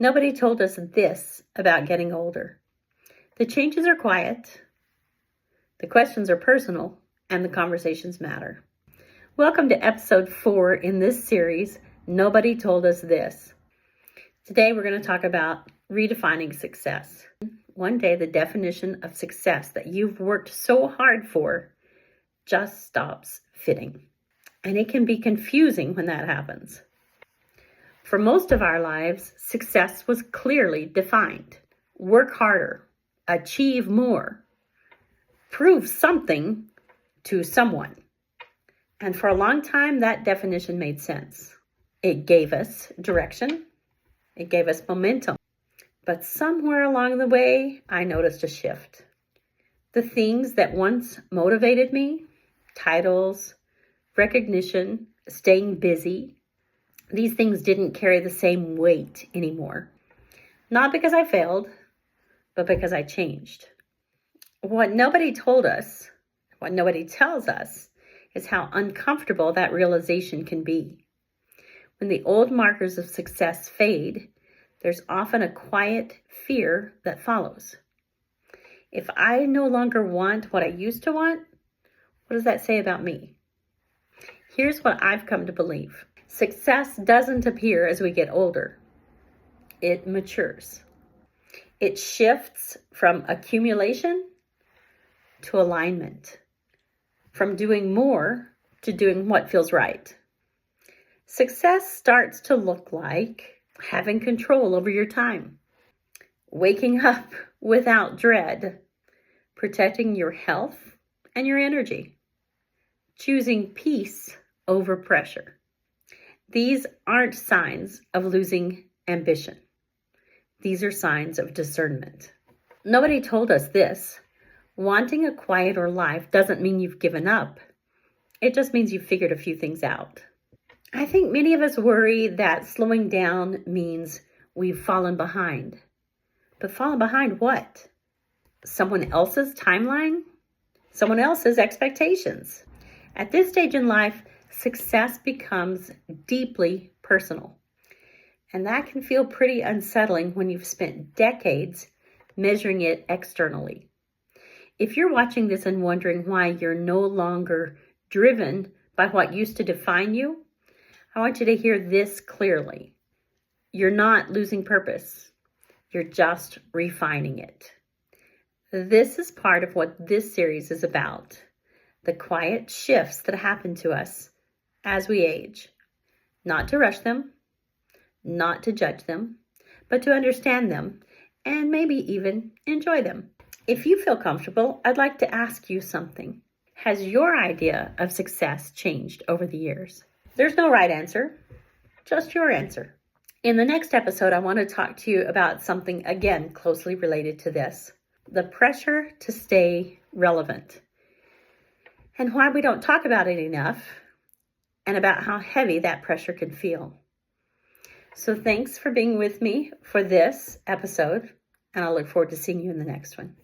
Nobody told us this about getting older. The changes are quiet, the questions are personal, and the conversations matter. Welcome to episode 4 in this series, Nobody Told Us This. Today we're going to talk about redefining success. One day the definition of success that you've worked so hard for just stops fitting. And it can be confusing when that happens. For most of our lives, success was clearly defined. Work harder, achieve more, prove something to someone. And for a long time, that definition made sense. It gave us direction. It gave us momentum. But somewhere along the way, I noticed a shift. The things that once motivated me, titles, recognition, staying busy, these things didn't carry the same weight anymore. Not because I failed, but because I changed. What nobody told us, what nobody tells us, is how uncomfortable that realization can be. When the old markers of success fade, there's often a quiet fear that follows. If I no longer want what I used to want, what does that say about me? Here's what I've come to believe. Success doesn't appear as we get older. It matures. It shifts from accumulation to alignment, from doing more to doing what feels right. Success starts to look like having control over your time, waking up without dread, protecting your health and your energy, choosing peace over pressure. These aren't signs of losing ambition. These are signs of discernment. Nobody told us this. Wanting a quieter life doesn't mean you've given up. It just means you've figured a few things out. I think many of us worry that slowing down means we've fallen behind. But fallen behind what? Someone else's timeline? Someone else's expectations? At this stage in life, success becomes deeply personal. And that can feel pretty unsettling when you've spent decades measuring it externally. If you're watching this and wondering why you're no longer driven by what used to define you, I want you to hear this clearly. You're not losing purpose. You're just refining it. This is part of what this series is about. The quiet shifts that happen to us as we age. Not to rush them, not to judge them, but to understand them and maybe even enjoy them. If you feel comfortable, I'd like to ask you something. Has your idea of success changed over the years? There's no right answer, just your answer. In the next episode, I want to talk to you about something, again, closely related to this. The pressure to stay relevant. And why we don't talk about it enough, and about how heavy that pressure can feel. So thanks for being with me for this episode, and I look forward to seeing you in the next one.